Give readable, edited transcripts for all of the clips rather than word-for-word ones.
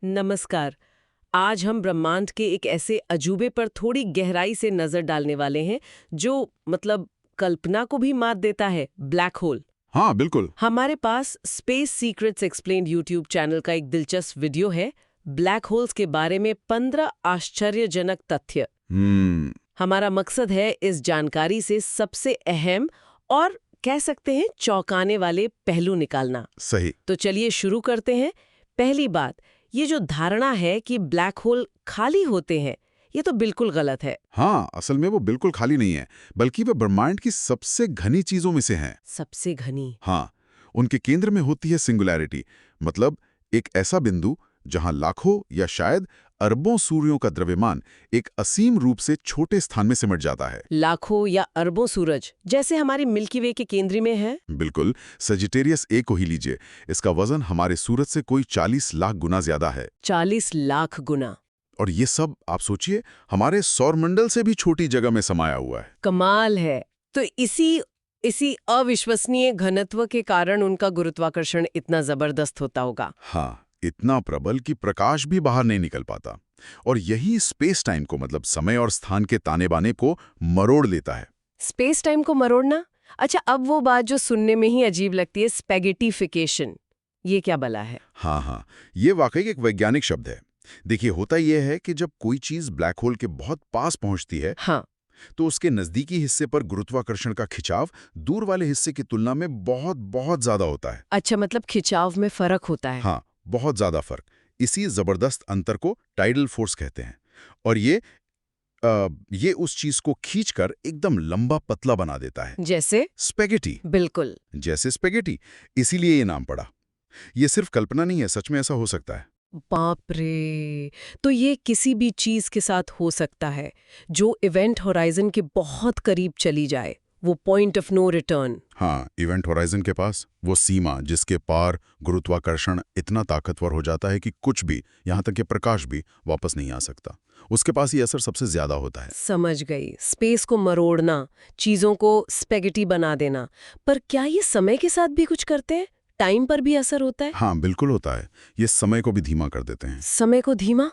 नमस्कार। आज हम ब्रह्मांड के एक ऐसे अजूबे पर थोड़ी गहराई से नजर डालने वाले हैं जो कल्पना को भी मात देता है, ब्लैक होल। हाँ बिल्कुल। हमारे पास Space Secrets Explained YouTube channel का एक दिलचस्प वीडियो है, ब्लैक होल्स के बारे में 15 आश्चर्यजनक तथ्य। हमारा मकसद है इस जानकारी से सबसे अहम और कह सकते हैं चौंकाने वाले पहलू निकालना। सही। तो चलिए शुरू करते हैं। पहली बात, ये जो धारणा है कि ब्लैक होल खाली होते हैं, ये तो बिल्कुल गलत है। हाँ, असल में वो बिल्कुल खाली नहीं है, बल्कि वे ब्रह्मांड की सबसे घनी चीजों में से हैं। सबसे घनी? हाँ, उनके केंद्र में होती है सिंगुलैरिटी, मतलब एक ऐसा बिंदु जहां लाखों या शायद अरबों सूर्यों का द्रव्यमान एक असीम रूप से छोटे स्थान में सिमट जाता है। लाखों या अरबों सूरज, जैसे हमारी मिल्की वे के केंद्र में है। बिल्कुल। सजिटेरियस ए को ही लीजिए, इसका वजन हमारे सूरज से कोई 40 लाख गुना ज्यादा है। 40 लाख गुना? और ये सब आप सोचिए, हमारे सौरमंडल से भी छोटी जगह में समाया हुआ है। कमाल है। तो इसी अविश्वसनीय घनत्व के कारण उनका गुरुत्वाकर्षण इतना जबरदस्त होता होगा। हाँ, इतना प्रबल कि प्रकाश भी बाहर नहीं निकल पाता। और यही स्पेस टाइम को, मतलब समय और स्थान के ताने बाने को मरोड़ लेता है। स्पेस टाइम को मरोड़ना? अच्छा, अब वो बात जो सुनने में ही अजीब लगती है, स्पेगेटिफिकेशन, ये क्या भला है? हाँ, ये वाकई एक वैज्ञानिक शब्द है। देखिए, होता यह है कि जब कोई चीज ब्लैक होल के बहुत पास पहुंचती है, हाँ, तो उसके नजदीकी हिस्से पर गुरुत्वाकर्षण का खिंचाव दूर वाले हिस्से की तुलना में बहुत बहुत ज्यादा होता है। अच्छा, मतलब खिंचाव में फर्क होता है। हाँ, बहुत ज्यादा फर्क। इसी जबरदस्त अंतर को टाइडल फोर्स कहते हैं। और ये उस चीज को खींचकर एकदम लंबा पतला बना देता है। जैसे? स्पेगेटी। बिल्कुल। जैसे स्पेगेटी, इसीलिए ये नाम पड़ा। ये सिर्फ कल्पना नहीं है, सच में ऐसा हो सकता है। बाप रे! तो ये किसी भी चीज के साथ हो सकता है जो इवेंट होराइजन के बहुत करीब चली जाए, वो पॉइंट ऑफ नो रिटर्न। हाँ, इवेंट होराइजन के पास वो सीमा जिसके पार गुरुत्वाकर्षण इतना ताकतवर हो जाता है कि कुछ भी, यहाँ तक कि प्रकाश भी, वापस नहीं आ सकता। उसके पास ये असर सबसे ज्यादा होता है। समझ गई। स्पेस को मरोड़ना, चीजों को स्पेगेटी बना देना। पर क्या ये समय के साथ भी कुछ करते हैं? टाइम पर भी असर होता है? हाँ, बिल्कुल होता है। ये समय को भी धीमा कर देते हैं। समय को धीमा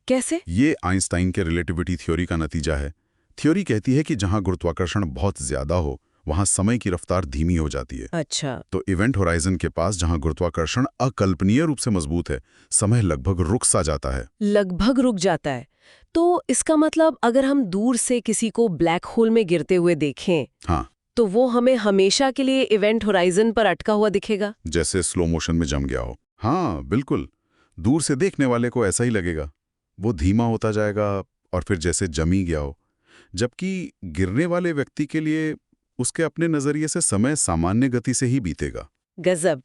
कैसे? ये आइंस्टाइन के रिलेटिविटी थ्योरी का नतीजा है। थ्योरी कहती है कि जहां गुरुत्वाकर्षण बहुत ज्यादा हो, वहां समय की रफ्तार धीमी हो जाती है। अच्छा। तो इवेंट होराइजन के पास जहां गुरुत्वाकर्षण अकल्पनीय रूप से मजबूत है, समय लगभग रुक सा जाता है। लगभग रुक जाता है। तो इसका मतलब अगर हम दूर से किसी को ब्लैक होल में गिरते हुए देखें, हाँ, तो वो हमें हमेशा के लिए इवेंट होराइजन पर अटका हुआ दिखेगा? जैसे स्लो मोशन में जम गया हो। हाँ बिल्कुल, दूर से देखने वाले को ऐसा ही लगेगा। वो धीमा होता जाएगा और फिर जैसे जम ही गया हो। जबकि गिरने वाले व्यक्ति के लिए उसके अपने नजरिए से समय सामान्य गति से ही बीतेगा। गजब।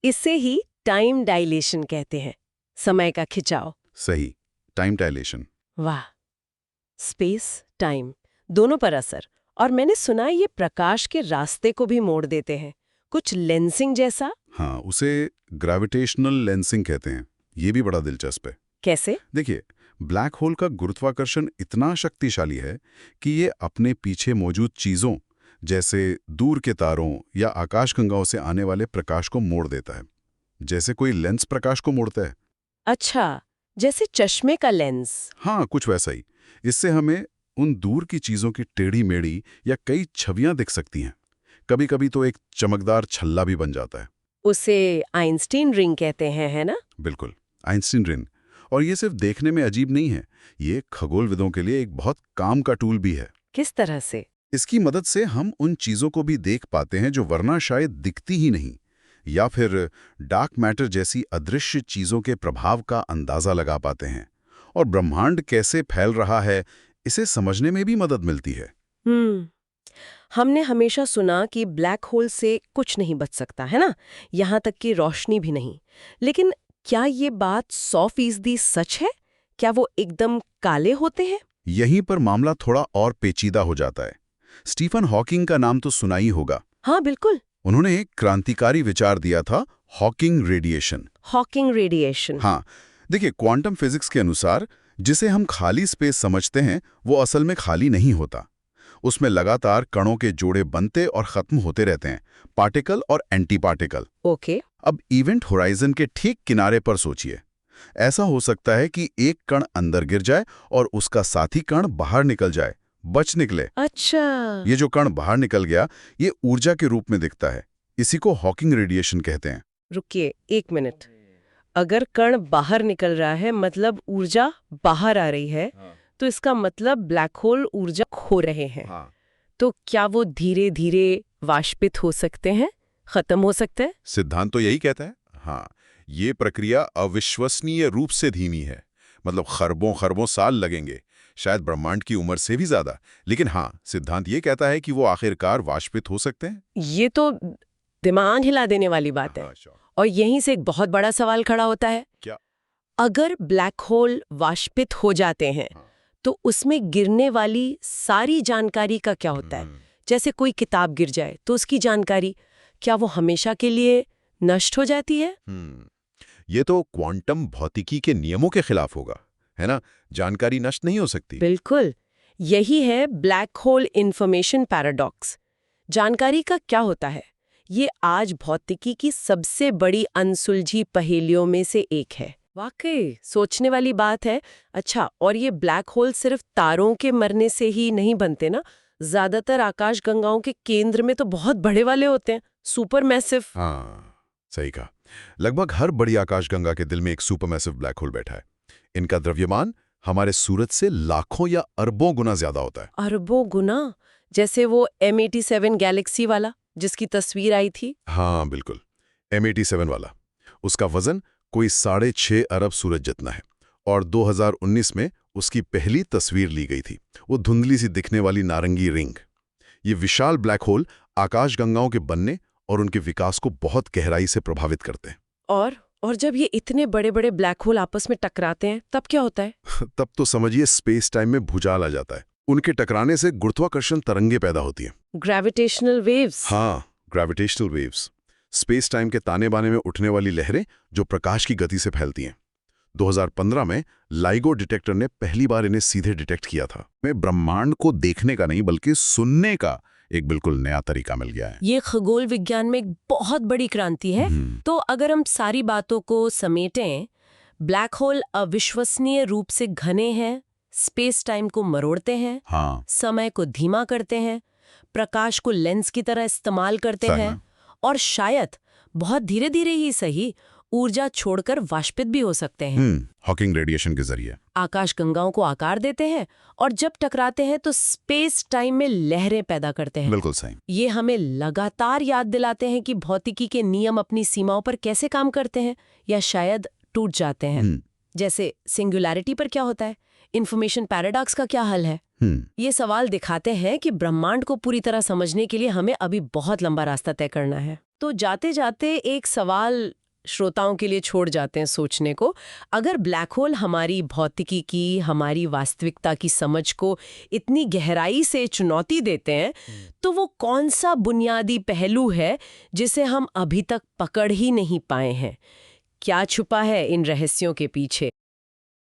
इसे ही टाइम डायलेशन कहते हैं, समय का खिंचाव। सही, टाइम डायलेशन। वाह! स्पेस, टाइम, दोनों पर असर। और मैंने सुना है ये प्रकाश के रास्ते को भी मोड़ देते हैं, कुछ लेंसिंग जैसा। हाँ, उसे ग्रेविटेशनल लेंसिंग कहते हैं। ये भी बड़ा दिलचस्प है। कैसे? देखिए, ब्लैक होल का गुरुत्वाकर्षण इतना शक्तिशाली है कि ये अपने पीछे मौजूद चीजों, जैसे दूर के तारों या आकाशगंगाओं से आने वाले प्रकाश को मोड़ देता है, जैसे कोई लेंस प्रकाश को मोड़ता है। अच्छा, जैसे चश्मे का लेंस। हाँ, कुछ वैसा ही। इससे हमें उन दूर की चीजों की टेढ़ी मेढ़ी या कई छवियां दिख सकती हैं। कभी कभी तो एक चमकदार छल्ला भी बन जाता है। उसे आइंस्टीन रिंग कहते हैं, है ना? बिल्कुल, आइंस्टीन रिंग। और ये सिर्फ देखने में अजीब नहीं है, ये खगोलविदों के लिए एक बहुत काम का टूल भी है। किस तरह से? इसकी मदद से हम उन चीजों को भी देख पाते हैं जो वरना शायद दिखती ही नहीं, या फिर डार्क मैटर जैसी अदृश्य चीजों के प्रभाव का अंदाजा लगा पाते हैं। और ब्रह्मांड कैसे फैल रहा है, इसे समझने में भी मदद मिलती है। हमने हमेशा सुना कि ब्लैक होल से कुछ नहीं बच सकता, है ना? यहाँ तक कि रोशनी भी नहीं। लेकिन क्या ये बात 100% सच है? क्या वो एकदम काले होते हैं? यहीं पर मामला थोड़ा और पेचीदा हो जाता है। स्टीफन हॉकिंग का नाम तो सुना ही होगा। हाँ, बिल्कुल। उन्होंने एक क्रांतिकारी विचार दिया था, हॉकिंग रेडिएशन। Hawking radiation. हाँ, देखिए, क्वांटम फिजिक्स के अनुसार जिसे हम खाली स्पेस समझते हैं, वो असल में खाली नहीं होता। उसमें लगातार कणों के जोड़े बनते और खत्म होते रहते हैं, पार्टिकल और एंटी पार्टिकल। ओके। अब इवेंट होराइजन के ठीक किनारे पर सोचिए, ऐसा हो सकता है कि एक कण अंदर गिर जाए और उसका साथी कण बाहर निकल जाए, बच निकले। अच्छा। ये जो कण बाहर निकल गया, ये ऊर्जा के रूप में दिखता है। इसी को हॉकिंग रेडिएशन कहते हैं। रुकिए 1 मिनट। अगर कण बाहर निकल रहा है मतलब ऊर्जा बाहर आ रही है, तो इसका मतलब ब्लैक होल ऊर्जा खो रहे हैं। तो क्या वो धीरे धीरे वाष्पित हो सकते हैं, खत्म हो सकते हैं? सिद्धांत तो यही कहता है। हाँ, ये प्रक्रिया अविश्वसनीय रूप से धीमी है। मतलब खरबों खरबों साल लगेंगे, शायद ब्रह्मांड की उम्र से भी ज्यादा। लेकिन हाँ, सिद्धांत ये कहता है कि वो आखिरकार वाष्पित हो सकते हैं। ये तो दिमाग हिला देने वाली बात है। हाँ, और यहीं से एक बहुत बड़ा सवाल खड़ा होता है। क्या? अगर ब्लैक होल वाष्पित हो जाते हैं, तो उसमें गिरने वाली सारी जानकारी का क्या होता है? जैसे कोई किताब गिर जाए तो उसकी जानकारी, क्या वो हमेशा के लिए नष्ट हो जाती है? ये तो क्वांटम भौतिकी के नियमों के खिलाफ होगा, है ना? जानकारी नष्ट नहीं हो सकती। बिल्कुल, यही है ब्लैक होल इंफॉर्मेशन पैराडॉक्स। जानकारी का क्या होता है? ये आज भौतिकी की सबसे बड़ी अनसुलझी पहेलियों में से एक है। वाकई सोचने वाली बात है। अच्छा, और ये ब्लैक होल सिर्फ तारों के मरने से ही नहीं बनते ना? ज्यादातर आकाशगंगाओं के केंद्र में तो बहुत बड़े वाले होते हैं, सुपर मैसिव। हाँ, सही कहा। लगभग हर बड़ी आकाशगंगा के दिल में एक सुपरमैसिव ब्लैक होल बैठा है। इनका द्रव्यमान हमारे सूरज से लाखों या अरबों गुना ज्यादा होता है। अरबों गुना? जैसे वो M87 गैलेक्सी वाला जिसकी तस्वीर आई थी? हाँ बिल्कुल, M87 वाला। उसका वजन कोई 6.5 अरब सूरज जितना है और 2019 में उसकी पहली तस्वीर ली गई थी। वो धुंधली सी दिखने वाली नारंगी रिंग। ये विशाल ब्लैक होल आकाशगंगाओं के बनने और उनके विकास को बहुत गहराई से प्रभावित करते हैं। और जब ये इतने बड़े बड़े ब्लैक होल आपस में टकराते हैं तब क्या होता है? तब तो समझिए स्पेस टाइम में भूचाल आ जाता है। उनके टकराने से गुरुत्वाकर्षण तरंगे पैदा होती हैं। Gravitational waves? हाँ, ग्रेविटेशनल वेव्स। स्पेस टाइम के ताने बाने में उठने वाली लहरें जो प्रकाश की गति से फैलती हैं। 2015 में लाइगो डिटेक्टर ने पहली बार इन्हें सीधे डिटेक्ट किया था। में ब्रह्मांड को देखने का नहीं बल्कि सुनने का एक बिल्कुल नया तरीका मिल गया है। ये खगोल विज्ञान में एक बहुत बड़ी क्रांति है। तो अगर हम सारी बातों को समेटें, ब्लैक होल अविश्वसनीय रूप से घने हैं, स्पेस टाइम को मरोड़ते हैं, हाँ, समय को धीमा करते हैं, प्रकाश को लेंस की तरह इस्तेमाल करते हैं और शायद बहुत धीरे धीरे ही सही ऊर्जा छोड़कर वाष्पित भी हो सकते हैं। हॉकिंग रेडिएशन के जरिए आकाशगंगाओं को आकार देते हैं और जब टकराते हैं तो स्पेस टाइम में लहरें पैदा करते हैं। बिल्कुल सही। ये हमें लगातार याद दिलाते हैं कि भौतिकी के नियम अपनी सीमाओं पर कैसे काम करते हैं या शायद टूट जाते हैं। जैसे सिंगुलैरिटी पर क्या होता है, इंफॉर्मेशन पैराडॉक्स का क्या हल है। ये सवाल दिखाते हैं कि ब्रह्मांड को पूरी तरह समझने के लिए हमें अभी बहुत लंबा रास्ता तय करना है। तो जाते जाते एक सवाल श्रोताओं के लिए छोड़ जाते हैं सोचने को। अगर ब्लैक होल हमारी भौतिकी की, हमारी वास्तविकता की समझ को इतनी गहराई से चुनौती देते हैं, तो वो कौन सा बुनियादी पहलू है जिसे हम अभी तक पकड़ ही नहीं पाए हैं? क्या छुपा है इन रहस्यों के पीछे?